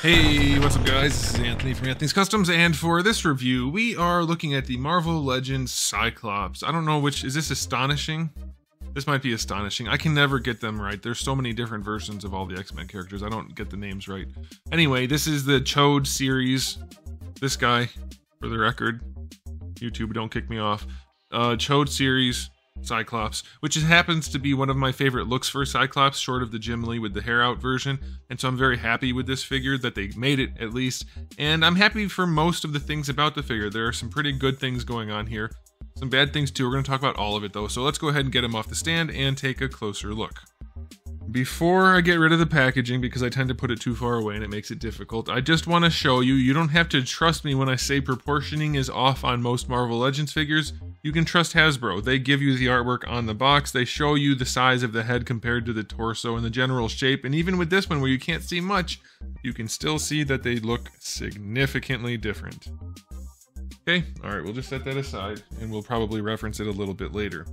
Hey, what's up guys? This is Anthony from Anthony's Customs, and for this review, we are looking at the Marvel Legends Cyclops. I don't know which, is this Astonishing? This might be Astonishing. I can never get them right. There's so many different versions of all the X-Men characters, I don't get the names right. Anyway, this is the Chode series. This guy, for the record, YouTube, don't kick me off. Chode series Cyclops, which happens to be one of my favorite looks for Cyclops, short of the Jim Lee with the hair out version, and so I'm very happy with this figure, that they made it at least, and I'm happy for most of the things about the figure. There are some pretty good things going on here, some bad things too. We're going to talk about all of it though, so let's go ahead and get him off the stand and take a closer look. Before I get rid of the packaging, because I tend to put it too far away and it makes it difficult, I just want to show you, you don't have to trust me when I say proportioning is off on most Marvel Legends figures. You can trust Hasbro. They give you the artwork on the box, they show you the size of the head compared to the torso and the general shape, and even with this one where you can't see much, you can still see that they look significantly different. Okay, alright, we'll just set that aside, and we'll probably reference it a little bit later.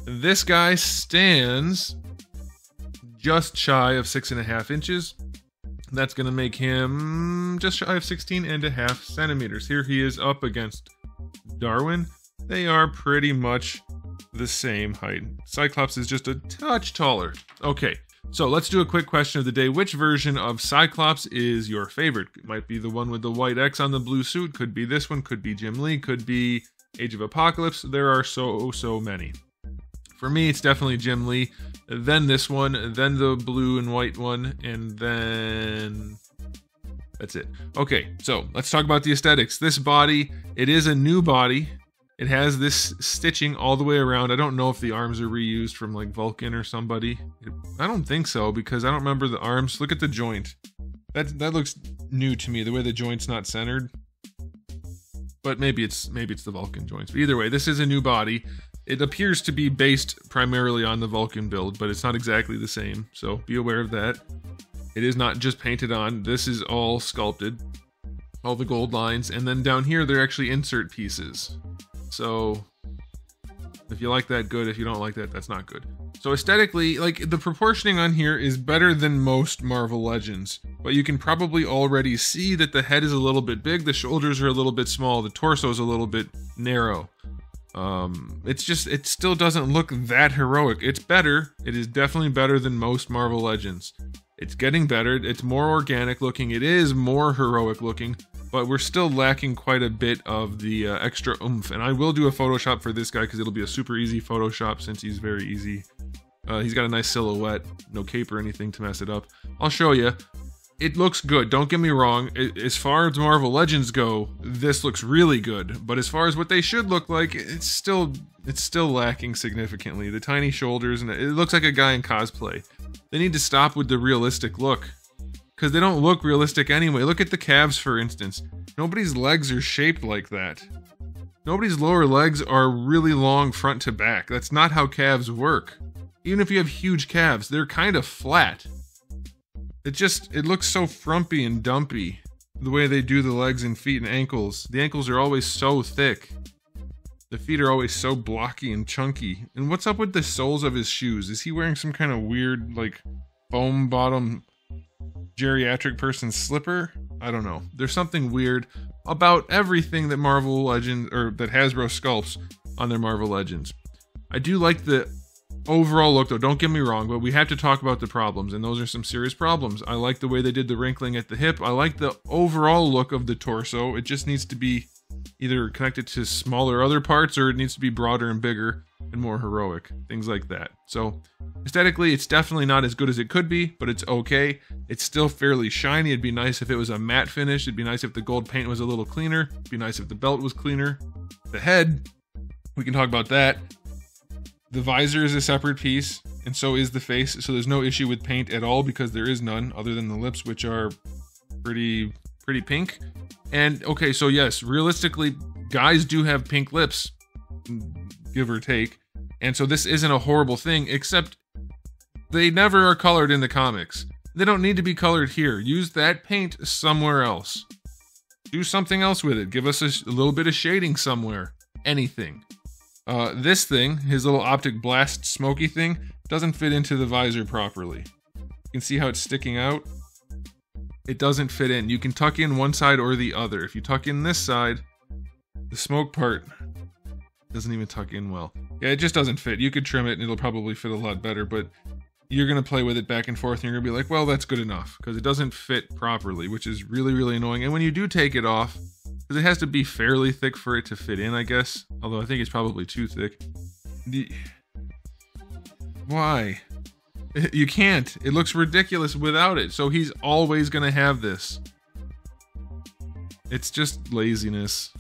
This guy stands just shy of 6.5 inches. That's going to make him just shy of 16.5 centimeters. Here he is up against Darwin. They are pretty much the same height. Cyclops is just a touch taller. Okay, so let's do a quick question of the day. Which version of Cyclops is your favorite? It might be the one with the white X on the blue suit, could be this one, could be Jim Lee, could be Age of Apocalypse. There are so many. For me, it's definitely Jim Lee, then this one, then the blue and white one, and then that's it. Okay, so let's talk about the aesthetics. This body, it is a new body. It has this stitching all the way around. I don't know if the arms are reused from like Vulcan or somebody. I don't think so, because I don't remember the arms. Look at the joint. That looks new to me, the way the joint's not centered. But maybe it's the Vulcan joints. But either way, this is a new body. It appears to be based primarily on the Vulcan build, but it's not exactly the same, so be aware of that. It is not just painted on, this is all sculpted. All the gold lines, and then down here they're actually insert pieces. So, if you like that, good. If you don't like that, that's not good. So aesthetically, like, the proportioning on here is better than most Marvel Legends, but you can probably already see that the head is a little bit big, the shoulders are a little bit small, the torso is a little bit narrow. It still doesn't look that heroic. It's better. It is definitely better than most Marvel Legends. It's getting better. It's more organic looking. It is more heroic looking, but we're still lacking quite a bit of the extra oomph. And I will do a Photoshop for this guy because it'll be a super easy Photoshop since he's very easy. He's got a nice silhouette, no cape or anything to mess it up. I'll show you. It looks good, don't get me wrong. As far as Marvel Legends go, this looks really good. But as far as what they should look like, it's still lacking significantly. The tiny shoulders, and it looks like a guy in cosplay. They need to stop with the realistic look, because they don't look realistic anyway. Look at the calves, for instance. Nobody's legs are shaped like that. Nobody's lower legs are really long front to back. That's not how calves work. Even if you have huge calves, they're kind of flat. It looks so frumpy and dumpy, the way they do the legs and feet and ankles. The ankles are always so thick. The feet are always so blocky and chunky. And what's up with the soles of his shoes? Is he wearing some kind of weird, like, foam bottom geriatric person's slipper? I don't know. There's something weird about everything that Marvel Legends, or that Hasbro sculpts on their Marvel Legends. I do like the overall look though, don't get me wrong, but we have to talk about the problems, and those are some serious problems. I like the way they did the wrinkling at the hip. I like the overall look of the torso. It just needs to be either connected to smaller other parts, or it needs to be broader and bigger and more heroic. Things like that. So aesthetically, it's definitely not as good as it could be, but it's okay. It's still fairly shiny. It'd be nice if it was a matte finish. It'd be nice if the gold paint was a little cleaner. It'd be nice if the belt was cleaner. The head, we can talk about that. The visor is a separate piece, and so is the face, so there's no issue with paint at all, because there is none, other than the lips, which are pretty pink. And, okay, so yes, realistically, guys do have pink lips, give or take, and so this isn't a horrible thing, except they never are colored in the comics. They don't need to be colored here. Use that paint somewhere else. Do something else with it. Give us a little bit of shading somewhere. Anything. This thing, his little optic blast smoky thing, doesn't fit into the visor properly. You can see how it's sticking out. it doesn't fit in. You can tuck in one side or the other. If you tuck in this side, the smoke part doesn't even tuck in well. Yeah, it just doesn't fit. You could trim it and it'll probably fit a lot better, but you're going to play with it back and forth and you're going to be like, well, that's good enough, because it doesn't fit properly, which is really, really annoying. And when you do take it off, because it has to be fairly thick for it to fit in, I guess, although I think it's probably too thick. Why? You can't. It looks ridiculous without it, so he's always going to have this. It's just laziness.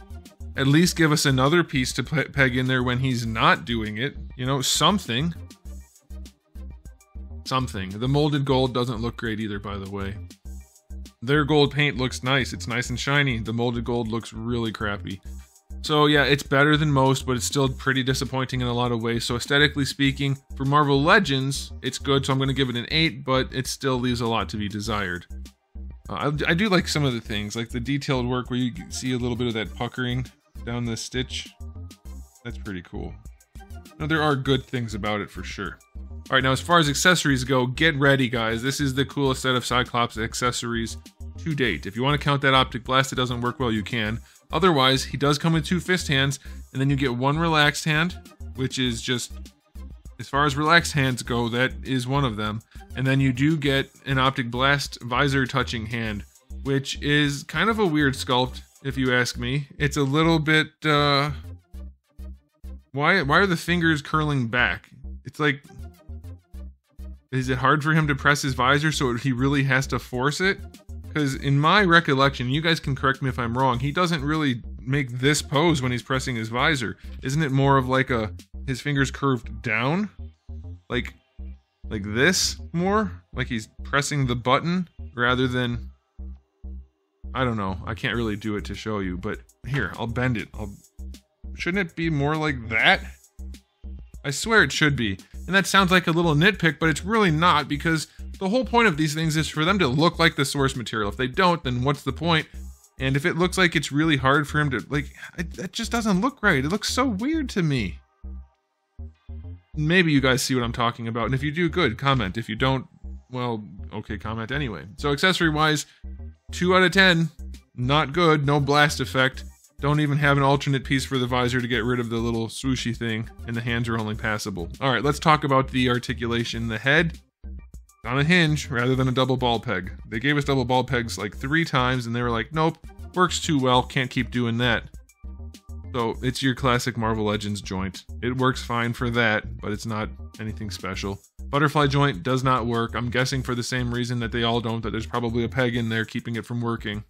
At least give us another piece to peg in there when he's not doing it. You know, something. Something. The molded gold doesn't look great either, by the way. Their gold paint looks nice. It's nice and shiny. The molded gold looks really crappy. So yeah, it's better than most, but it's still pretty disappointing in a lot of ways. So aesthetically speaking, for Marvel Legends, it's good, so I'm going to give it an 8, but it still leaves a lot to be desired. I do like some of the things, like the detailed work where you see a little bit of that puckering down the stitch. That's pretty cool. No, there are good things about it for sure. Alright, now as far as accessories go, get ready guys. This is the coolest set of Cyclops accessories to date. If you want to count that optic blast, it doesn't work well, you can. Otherwise, he does come with 2 fist hands, and then you get 1 relaxed hand, which is just, as far as relaxed hands go, that is one of them. And then you do get an optic blast visor touching hand, which is kind of a weird sculpt, if you ask me. It's a little bit, why are the fingers curling back? It's like, is it hard for him to press his visor so he really has to force it? Because in my recollection, you guys can correct me if I'm wrong, he doesn't really make this pose when he's pressing his visor. Isn't it more of like his fingers curved down? Like this more? Like he's pressing the button rather than... I don't know. I can't really do it to show you, but here, I'll bend it. Shouldn't it be more like that? I swear it should be. And that sounds like a little nitpick, but it's really not, because the whole point of these things is for them to look like the source material. If they don't, then what's the point? And if it looks like it's really hard for him to, like, that just doesn't look right. It looks so weird to me. Maybe you guys see what I'm talking about, and if you do, good, comment. If you don't, well, okay, comment anyway. So accessory-wise, 2 out of 10. Not good, no blast effect. Don't even have an alternate piece for the visor to get rid of the little swooshy thing, and the hands are only passable. Alright, let's talk about the articulation. The head, on a hinge rather than a double ball peg. They gave us double ball pegs like 3 times, and they were like, nope, works too well, can't keep doing that. So, it's your classic Marvel Legends joint. It works fine for that, but it's not anything special. Butterfly joint does not work. I'm guessing for the same reason that they all don't, that there's probably a peg in there keeping it from working.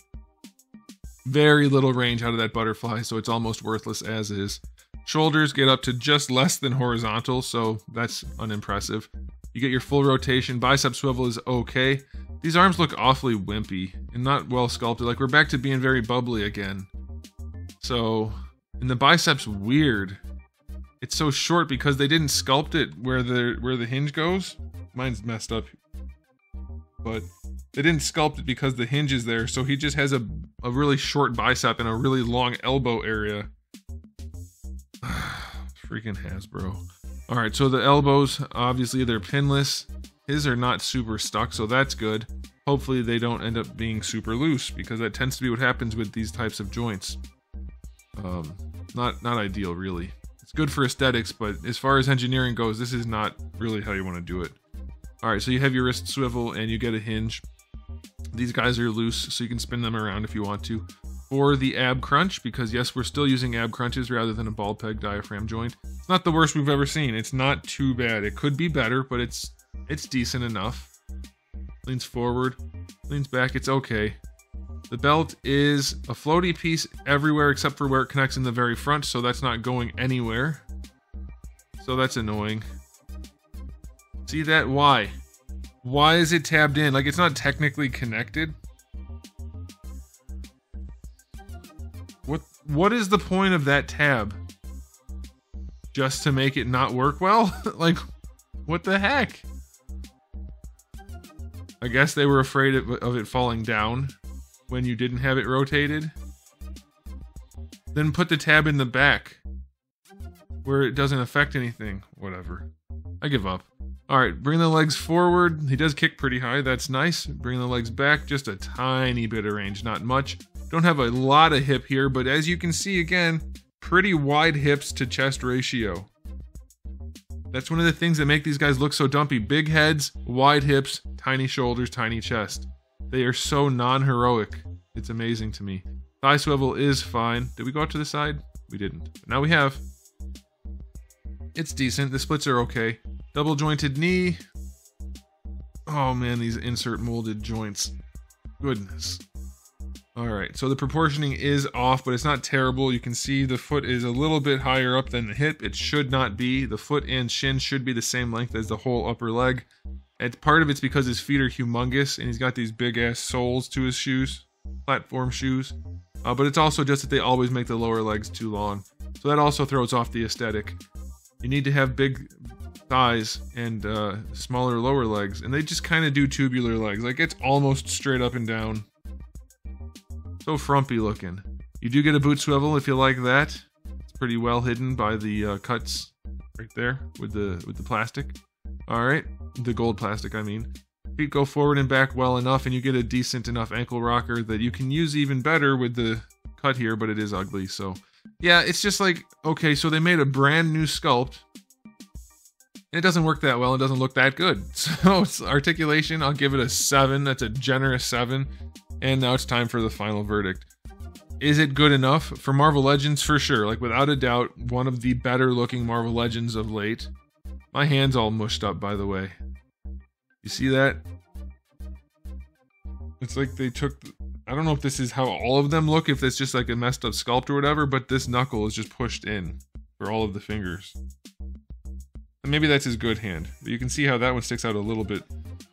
Very little range out of that butterfly, so it's almost worthless as is. Shoulders get up to just less than horizontal, so that's unimpressive. You get your full rotation. Bicep swivel is okay. These arms look awfully wimpy and not well sculpted. Like, we're back to being very bubbly again. So, and the bicep's weird. It's so short because they didn't sculpt it where the hinge goes. Mine's messed up. But they didn't sculpt it because the hinge is there, so he just has a really short bicep and a really long elbow area. Freaking Hasbro. Alright, so the elbows, obviously they're pinless. His are not super stuck, so that's good. Hopefully they don't end up being super loose, because that tends to be what happens with these types of joints. Not ideal, really. It's good for aesthetics, but as far as engineering goes, this is not really how you want to do it. Alright, so you have your wrist swivel and you get a hinge. These guys are loose, so you can spin them around if you want to. Or the ab crunch, because yes, we're still using ab crunches rather than a ball peg diaphragm joint. It's not the worst we've ever seen. It's not too bad. It could be better, but it's decent enough. Leans forward, leans back, it's okay. The belt is a floaty piece everywhere except for where it connects in the very front, so that's not going anywhere. So that's annoying. See that? Why? Why is it tabbed in? Like, it's not technically connected. What is the point of that tab? Just to make it not work well? Like, what the heck? I guess they were afraid of it falling down when you didn't have it rotated. Then put the tab in the back where it doesn't affect anything. Whatever. I give up. All right, bring the legs forward. He does kick pretty high. That's nice. Bring the legs back just a tiny bit of range, not much. Don't have a lot of hip here, but as you can see again, pretty wide hips to chest ratio. That's one of the things that make these guys look so dumpy. Big heads, wide hips, tiny shoulders, tiny chest. They are so non-heroic. It's amazing to me. Thigh swivel is fine. Did we go out to the side? We didn't. But now we have. It's decent. The splits are okay. Double jointed knee. Oh man, these insert molded joints. Goodness. Alright, so the proportioning is off, but it's not terrible. You can see the foot is a little bit higher up than the hip. It should not be. The foot and shin should be the same length as the whole upper leg. And part of it's because his feet are humongous, and he's got these big-ass soles to his shoes. Platform shoes. But it's also just that they always make the lower legs too long. So that also throws off the aesthetic. You need to have big thighs and smaller lower legs, and they just kind of do tubular legs. Like, it's almost straight up and down. So frumpy looking. You do get a boot swivel if you like that. It's pretty well hidden by the cuts right there with the plastic. All right, the gold plastic, I mean. Feet go forward and back well enough, and you get a decent enough ankle rocker that you can use even better with the cut here, but it is ugly. So yeah, it's just like, okay, so they made a brand new sculpt. It doesn't work that well. It doesn't look that good. So it's articulation. I'll give it a 7. That's a generous 7. And now it's time for the final verdict. Is it good enough? For Marvel Legends, for sure. Like, without a doubt, one of the better looking Marvel Legends of late. My hand's all mushed up, by the way. You see that? It's like they took... I don't know if this is how all of them look, if it's just like a messed up sculpt or whatever, but this knuckle is just pushed in for all of the fingers. And maybe that's his good hand. But you can see how that one sticks out a little bit.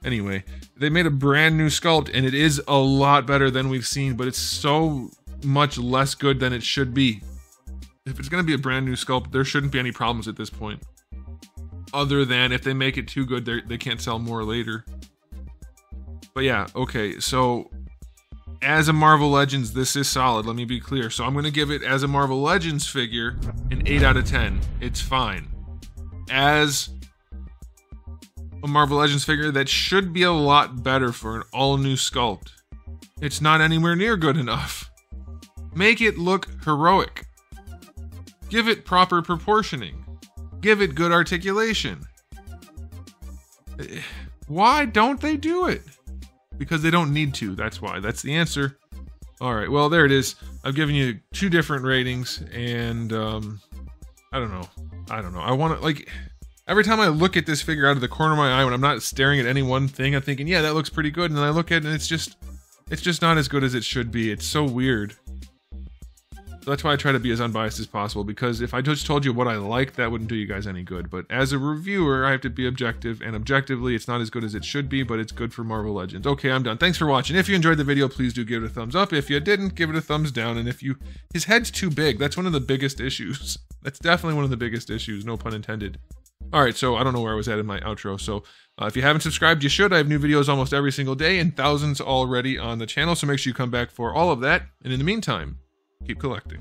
Anyway, they made a brand new sculpt, and it is a lot better than we've seen, but it's so much less good than it should be. If it's going to be a brand new sculpt, there shouldn't be any problems at this point. Other than if they make it too good, they can't sell more later. But yeah, okay, so as a Marvel Legends, this is solid, let me be clear. So I'm going to give it, as a Marvel Legends figure, an 8 out of 10. It's fine. As a Marvel Legends figure, that should be a lot better for an all-new sculpt. It's not anywhere near good enough. Make it look heroic. Give it proper proportioning. Give it good articulation. Why don't they do it? Because they don't need to, that's why. That's the answer. Alright, well, there it is. I've given you 2 different ratings, and, I don't know. I want to, like... Every time I look at this figure out of the corner of my eye, when I'm not staring at any one thing, I'm thinking, yeah, that looks pretty good. And then I look at it, and it's just not as good as it should be. It's so weird. So that's why I try to be as unbiased as possible, because if I just told you what I like, that wouldn't do you guys any good. But as a reviewer, I have to be objective, and objectively, it's not as good as it should be, but it's good for Marvel Legends. Okay, I'm done. Thanks for watching. If you enjoyed the video, please do give it a thumbs up. If you didn't, give it a thumbs down. And if you... His head's too big. That's one of the biggest issues. That's definitely one of the biggest issues, no pun intended. Alright, so I don't know where I was at in my outro, so if you haven't subscribed, you should. I have new videos almost every single day, and thousands already on the channel, so make sure you come back for all of that. And in the meantime, keep collecting.